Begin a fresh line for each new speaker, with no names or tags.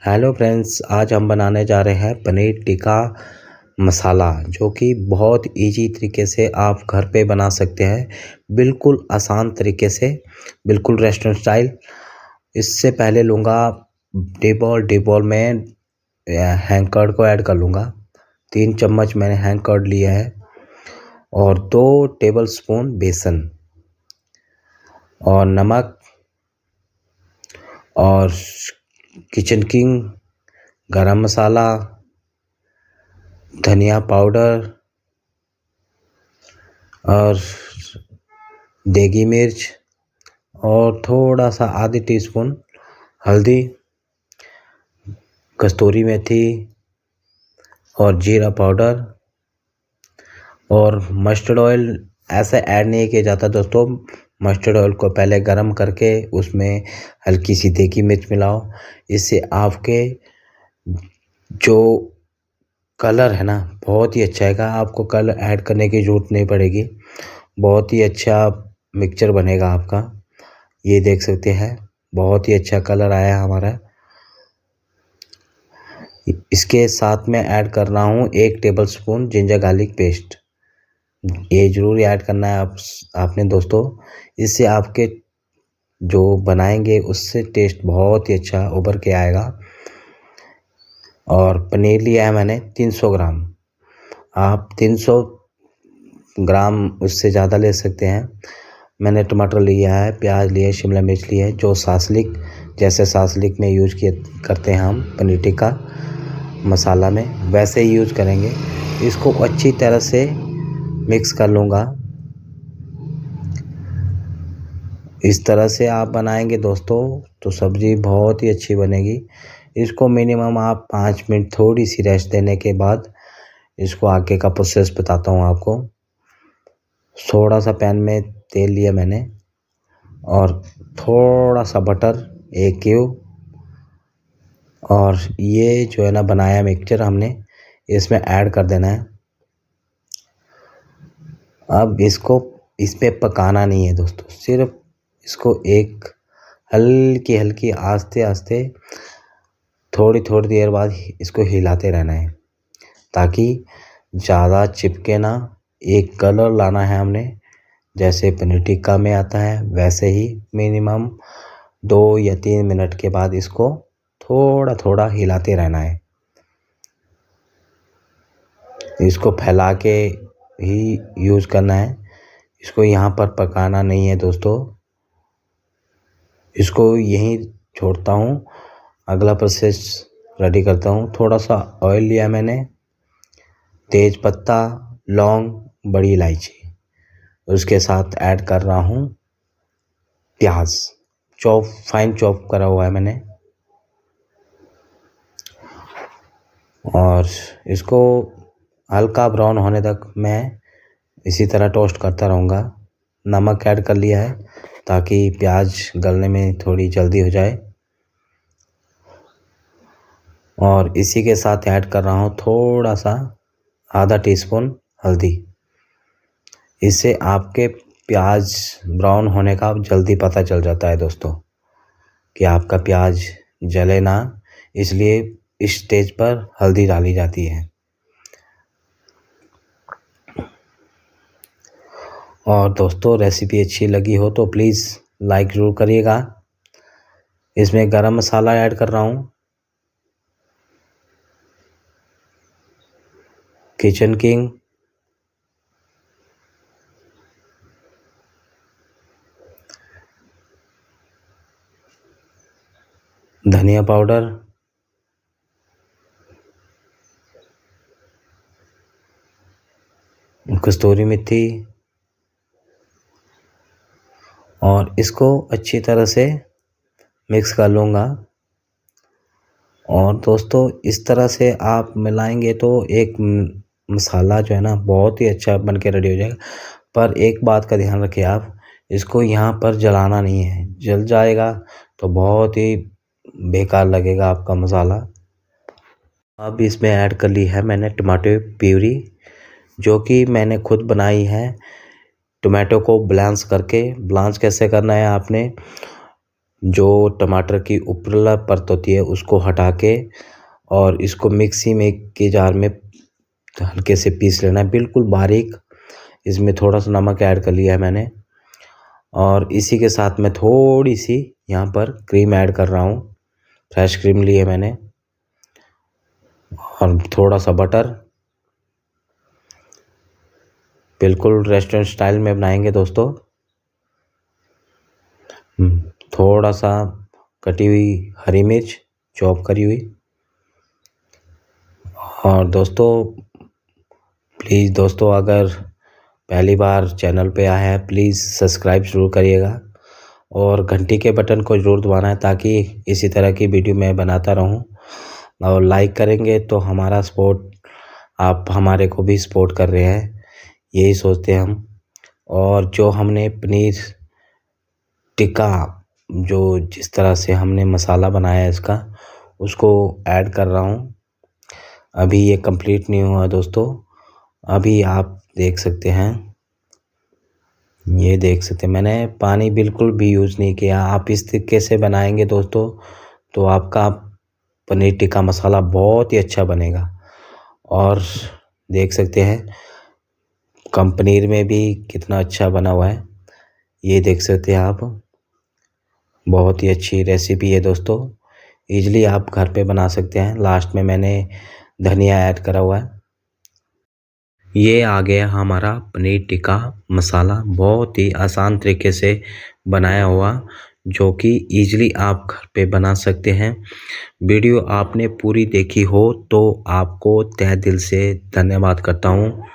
Hello friends, आज हम बनाने जा रहे हैं पनीर टिक्का मसाला, जो कि बहुत इजी तरीके से आप घर पे बना सकते हैं। बिल्कुल आसान तरीके से, बिल्कुल रेस्टोरेंट स्टाइल। इससे पहले लूँगा डिप बॉल में हैंग कर्ड को ऐड कर लूँगा। 3 चम्मच मैंने हैंग कर्ड लिया है और 2 टेबल स्पून बेसन और नमक और किचन किंग, गरम मसाला, धनिया पाउडर और देगी मिर्च और थोड़ा सा आधी टीस्पून हल्दी, कस्तूरी मेथी और जीरा पाउडर और मस्टर्ड ऑयल। ऐसे ऐड नहीं किया जाता दोस्तों। मस्टर्ड ऑयल को पहले गरम करके उसमें हल्की सी देगी मिर्च मिलाओ। इससे आपके जो कलर है ना, बहुत ही अच्छा आएगा। आपको कलर ऐड करने की ज़रूरत नहीं पड़ेगी। बहुत ही अच्छा मिक्सचर बनेगा आपका। ये देख सकते हैं, बहुत ही अच्छा कलर आया हमारा। इसके साथ में ऐड कर रहा हूँ 1 टेबलस्पून जिंजर गार्लिक पेस्ट। ये ज़रूर ऐड करना है आपने दोस्तों। इससे आपके जो बनाएंगे उससे टेस्ट बहुत ही अच्छा उभर के आएगा। और पनीर लिया है मैंने 300 ग्राम। आप 300 ग्राम उससे ज़्यादा ले सकते हैं। मैंने टमाटर लिया है, प्याज लिया है, शिमला मिर्च लिया है, जो सासलिक जैसे सासलिक में यूज करते हैं हम पनीर टिक्का मसाला में, वैसे ही यूज करेंगे। इसको अच्छी तरह से मिक्स कर लूँगा। इस तरह से आप बनाएंगे दोस्तों तो सब्ज़ी बहुत ही अच्छी बनेगी। इसको मिनिमम आप 5 मिनट थोड़ी सी रेस्ट देने के बाद इसको आगे का प्रोसेस बताता हूँ आपको। थोड़ा सा पैन में तेल लिया मैंने और थोड़ा सा बटर 1 क्यूब, और ये जो है ना बनाया मिक्सचर हमने इसमें ऐड कर देना है। अब इसको इसमें पकाना नहीं है दोस्तों, सिर्फ इसको एक हल्की हल्की आस्ते आस्ते थोड़ी थोड़ी देर बाद इसको हिलाते रहना है ताकि ज़्यादा चिपके ना। एक कलर लाना है हमने, जैसे पनीर टिक्का में आता है वैसे ही। मिनिमम 2 या 3 मिनट के बाद इसको थोड़ा थोड़ा हिलाते रहना है। इसको फैला के ही यूज़ करना है। इसको यहाँ पर पकाना नहीं है दोस्तों। इसको यहीं छोड़ता हूँ, अगला प्रोसेस रेडी करता हूँ। थोड़ा सा ऑयल लिया मैंने, तेज पत्ता, लौंग, बड़ी इलायची, उसके साथ ऐड कर रहा हूँ प्याज, फाइन चॉप करा हुआ है मैंने। और इसको हल्का ब्राउन होने तक मैं इसी तरह टोस्ट करता रहूँगा। नमक ऐड कर लिया है ताकि प्याज गलने में थोड़ी जल्दी हो जाए। और इसी के साथ ऐड कर रहा हूँ थोड़ा सा आधा टीस्पून हल्दी। इससे आपके प्याज ब्राउन होने का जल्दी पता चल जाता है दोस्तों कि आपका प्याज जले ना, इसलिए इस स्टेज पर हल्दी डाली जाती है। और दोस्तों, रेसिपी अच्छी लगी हो तो प्लीज़ लाइक ज़रूर करिएगा। इसमें गरम मसाला ऐड कर रहा हूँ, किचन किंग, धनिया पाउडर, कस्तूरी मेथी, और इसको अच्छी तरह से मिक्स कर लूँगा। और दोस्तों, इस तरह से आप मिलाएंगे तो एक मसाला जो है ना बहुत ही अच्छा बन के रेडी हो जाएगा। पर एक बात का ध्यान रखिए, आप इसको यहाँ पर जलाना नहीं है। जल जाएगा तो बहुत ही बेकार लगेगा आपका मसाला। अब इसमें ऐड कर ली है मैंने टमाटो प्यूरी, जो कि मैंने खुद बनाई है। टोमेटो को ब्लांच करके, ब्लांच कैसे करना है आपने, जो टमाटर की ऊपरला परत होती है उसको हटा के और इसको मिक्सी में के जार में हल्के से पीस लेना है, बिल्कुल बारीक। इसमें थोड़ा सा नमक ऐड कर लिया है मैंने और इसी के साथ मैं थोड़ी सी यहाँ पर क्रीम ऐड कर रहा हूँ। फ्रेश क्रीम ली है मैंने और थोड़ा सा बटर। बिल्कुल रेस्टोरेंट स्टाइल में बनाएंगे दोस्तों। थोड़ा सा कटी हुई हरी मिर्च चॉप करी हुई। और दोस्तों प्लीज़ दोस्तों, अगर पहली बार चैनल पे आया है प्लीज़ सब्सक्राइब ज़रूर करिएगा और घंटी के बटन को ज़रूर दबाना है ताकि इसी तरह की वीडियो मैं बनाता रहूं। और लाइक करेंगे तो हमारा सपोर्ट, आप हमारे को भी सपोर्ट कर रहे हैं, यही सोचते हैं हम। और जो हमने पनीर टिक्का जो जिस तरह से हमने मसाला बनाया है इसका, उसको ऐड कर रहा हूँ। अभी ये कंप्लीट नहीं हुआ दोस्तों, अभी आप देख सकते हैं, ये देख सकते हैं मैंने पानी बिल्कुल भी यूज़ नहीं किया। आप इस तरीके से बनाएंगे दोस्तों तो आपका पनीर टिक्का मसाला बहुत ही अच्छा बनेगा। और देख सकते हैं कम पनीर में भी कितना अच्छा बना हुआ है, ये देख सकते हैं आप। बहुत ही अच्छी रेसिपी है दोस्तों, इजीली आप घर पे बना सकते हैं। लास्ट में मैंने धनिया ऐड करा हुआ है। ये आ गया हमारा पनीर टिक्का मसाला, बहुत ही आसान तरीके से बनाया हुआ, जो कि इजीली आप घर पे बना सकते हैं। वीडियो आपने पूरी देखी हो तो आपको तहे दिल से धन्यवाद करता हूँ।